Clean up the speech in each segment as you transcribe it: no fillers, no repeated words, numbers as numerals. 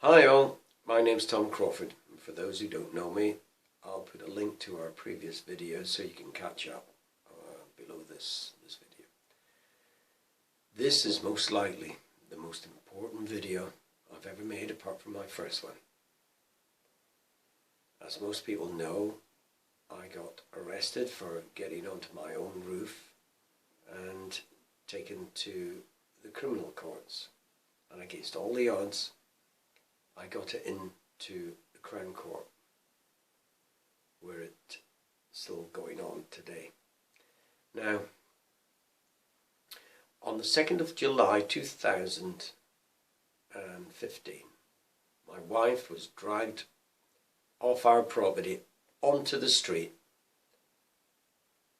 Hi all, my name's Tom Crawford, and for those who don't know me, I'll put a link to our previous videos so you can catch up below this video. This is most likely the most important video I've ever made apart from my first one. As most people know, I got arrested for getting onto my own roof and taken to the criminal courts, and against all the odds I got it into the Crown Court, where it's still going on today. Now, on the 2nd of July 2015, my wife was dragged off our property onto the street.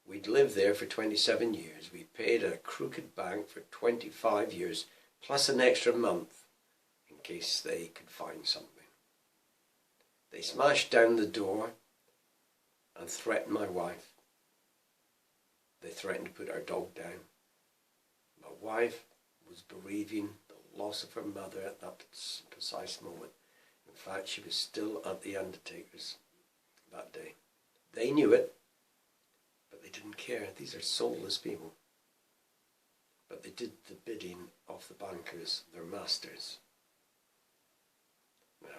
We'd lived there for 27 years. We paid a crooked bank for 25 years, plus an extra month, in case they could find something. They smashed down the door and threatened my wife. They threatened to put our dog down. My wife was bereaving the loss of her mother at that precise moment. In fact, she was still at the undertaker's that day. They knew it, but they didn't care. These are soulless people. But they did the bidding of the bankers, their masters. Now,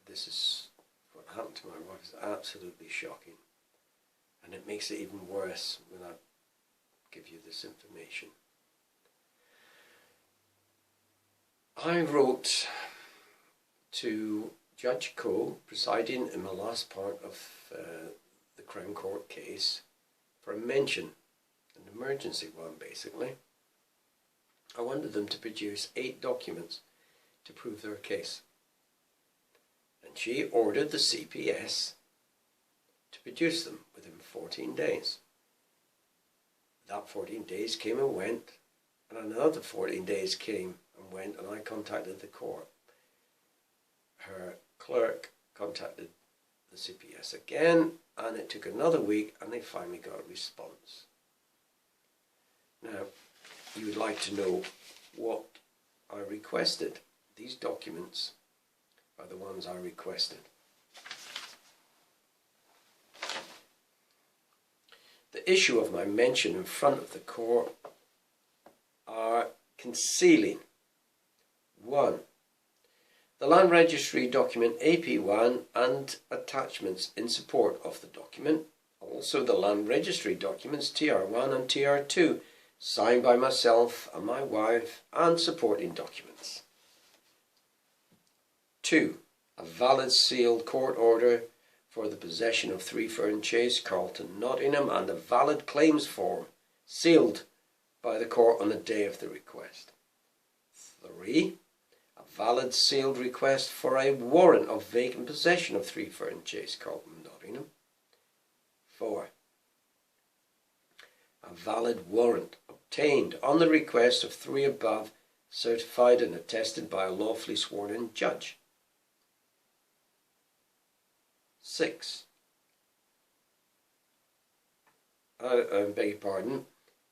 this is what happened to my wife is absolutely shocking, and it makes it even worse when I give you this information. I wrote to Judge Coe, presiding in the last part of the Crown Court case, for a mention, an emergency one basically. I wanted them to produce 8 documents to prove their case. And she ordered the CPS to produce them within 14 days. That 14 days came and went, and another 14 days came and went, and I contacted the court. Her clerk contacted the CPS again, and it took another week, and they finally got a response. Now, you would like to know what I requested. These documents are the ones I requested. The issue of my mention in front of the court are concealing 1. The Land Registry document AP1 and attachments in support of the document. Also the Land Registry documents TR1 and TR2 signed by myself and my wife, and supporting documents. 2. A valid sealed court order for the possession of 3 Fern Chase, Carlton, Nottingham, and a valid claims form sealed by the court on the day of the request. 3. A valid sealed request for a warrant of vacant possession of 3 Fern Chase, Carlton, Nottingham. 4. A valid warrant obtained on the request of 3 above, certified and attested by a lawfully sworn-in judge. 6. I beg your pardon.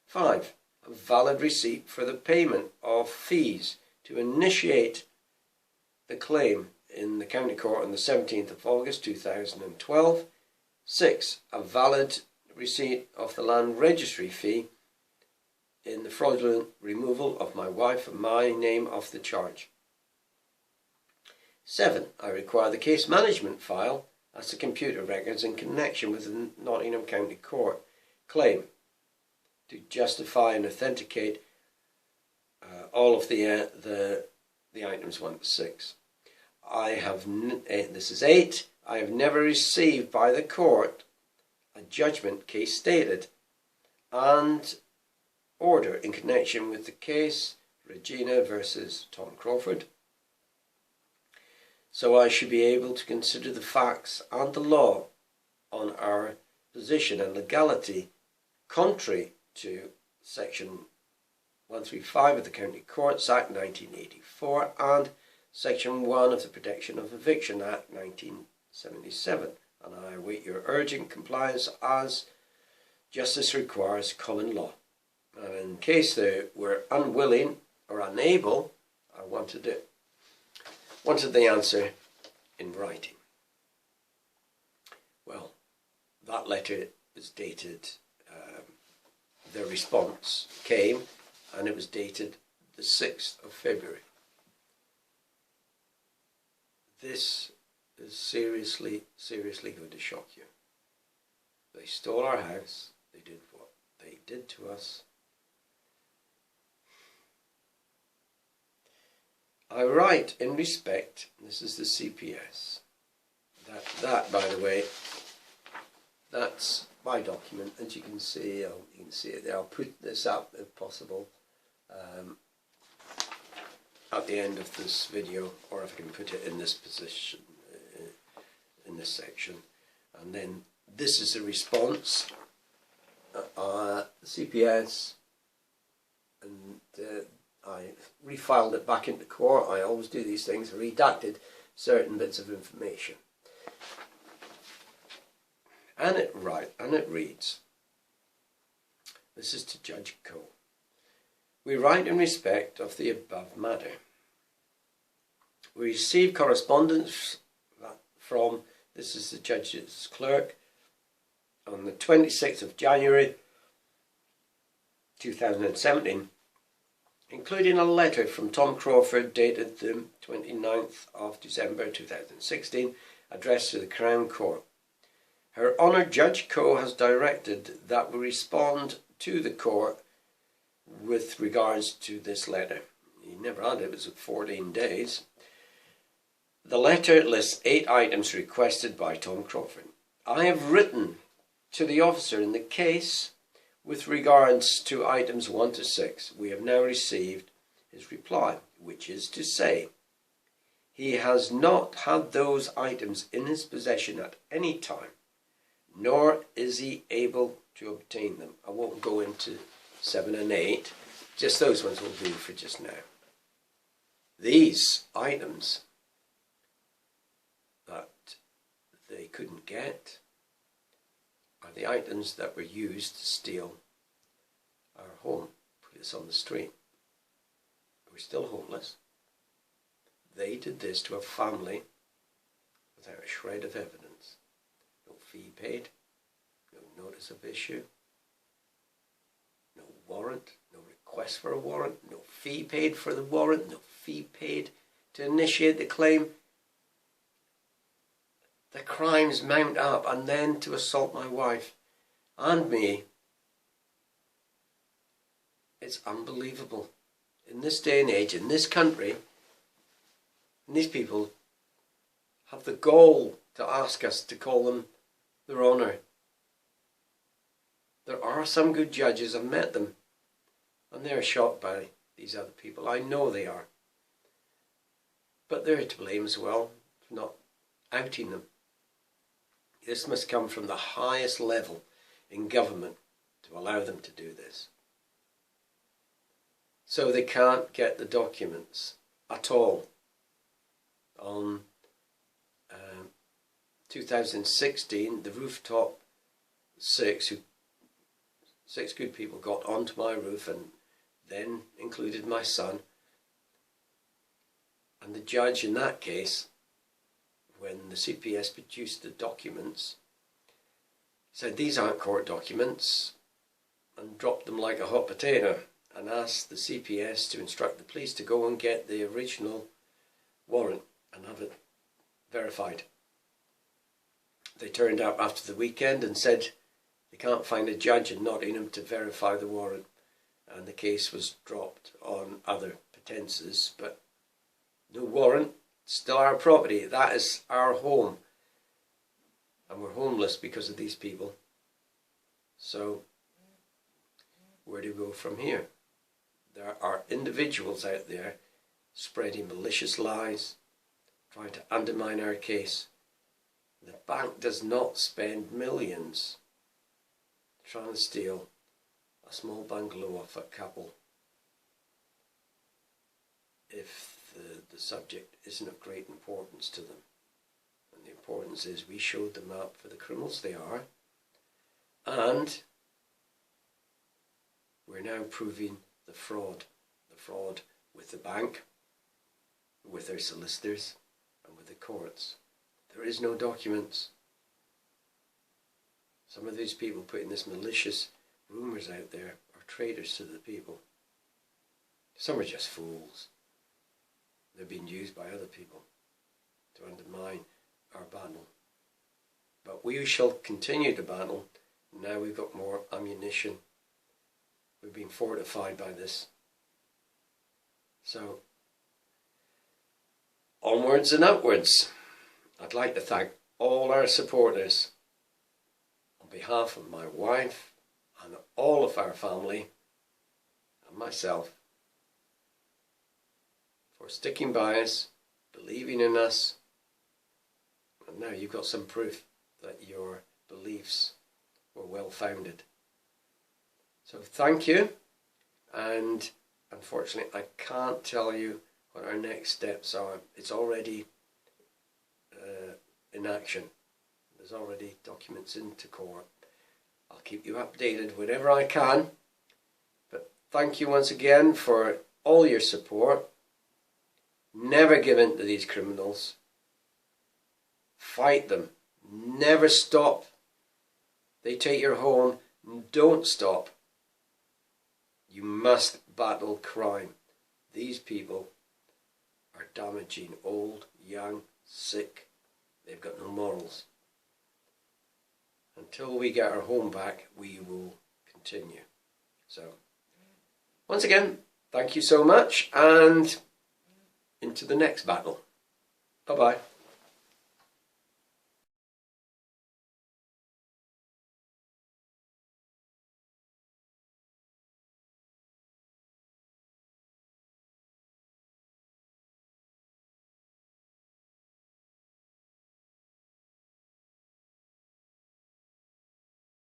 5. A valid receipt for the payment of fees to initiate the claim in the County Court on the 17th of August 2012. 6. A valid receipt of the Land Registry fee in the fraudulent removal of my wife and my name off the charge. 7. I require the case management file as the computer records in connection with the Nottingham County Court claim to justify and authenticate all of the items 1 to 6. This is 8. I have never received by the court a judgment case stated and order in connection with the case Regina versus Tom Crawford. So I should be able to consider the facts and the law on our position and legality contrary to Section 135 of the County Courts Act 1984 and Section 1 of the Protection of Eviction Act 1977. And I await your urgent compliance as justice requires common law. And in case they were unwilling or unable, I wanted it wanted the answer in writing. Well, that letter was dated, the response came, and it was dated the 6th of February. This is seriously, seriously going to shock you. They stole our house. They did what they did to us. I write in respect, this is the CPS, that by the way, that's my document, as you can see, you can see it there. I'll put this up if possible at the end of this video, or if I can put it in this position, in this section. And then this is the response, CPS, and I refiled it back into court. I always do these things, redacted certain bits of information. And it reads, this is to Judge Cole. We write in respect of the above matter. We received correspondence from, this is the judge's clerk, on the 26th of January 2017, including a letter from Tom Crawford dated the 29th of December 2016, addressed to the Crown Court. Her Honour Judge Coe has directed that we respond to the court with regards to this letter. He never had it, it was 14 days. The letter lists 8 items requested by Tom Crawford. I have written to the officer in the case with regards to items 1 to 6. We have now received his reply, which is to say, he has not had those items in his possession at any time, nor is he able to obtain them. I won't go into 7 and 8, just those ones will do for just now. These items that they couldn't get are the items that were used to steal our home, put us on the street. We're still homeless. They did this to a family without a shred of evidence. No fee paid, no notice of issue, no warrant, no request for a warrant, no fee paid for the warrant, no fee paid to initiate the claim. The crimes mount up, and then to assault my wife and me. It's unbelievable. In this day and age, in this country, and these people have the gall to ask us to call them their honour. There are some good judges, I've met them, and they're shocked by these other people. I know they are. But they're to blame as well for not outing them. This must come from the highest level in government to allow them to do this. So they can't get the documents at all. On 2016, the rooftop six good people got onto my roof, and then included my son. And the judge in that case, when the CPS produced the documents, said these aren't court documents, and dropped them like a hot potato, and asked the CPS to instruct the police to go and get the original warrant and have it verified. They turned up after the weekend and said they can't find a judge in Nottingham to verify the warrant, and the case was dropped on other pretences, but no warrant. Still our property. That is our home. And we're homeless because of these people. So, where do we go from here? There are individuals out there spreading malicious lies, trying to undermine our case. The bank does not spend millions trying to steal a small bungalow off a couple if the subject isn't of great importance to them. And the importance is we showed them up for the criminals they are, and we're now proving the fraud with the bank, with their solicitors and with the courts. There is no documents. Some of these people putting this malicious rumours out there are traitors to the people. Some are just fools. They're being used by other people to undermine our battle. But we shall continue to battle. Now we've got more ammunition. We've been fortified by this. So, onwards and upwards. I'd like to thank all our supporters on behalf of my wife and all of our family and myself for sticking by us, believing in us, and now you've got some proof that your beliefs were well founded. So thank you, and unfortunately I can't tell you what our next steps are. It's already in action. There's already documents into court. I'll keep you updated whenever I can, but thank you once again for all your support. Never give in to these criminals. Fight them. Never stop. They take your home. Don't stop. You must battle crime. These people are damaging old, young, sick. They've got no morals. Until we get our home back, we will continue. So, once again, thank you so much, and into the next battle. Bye-bye.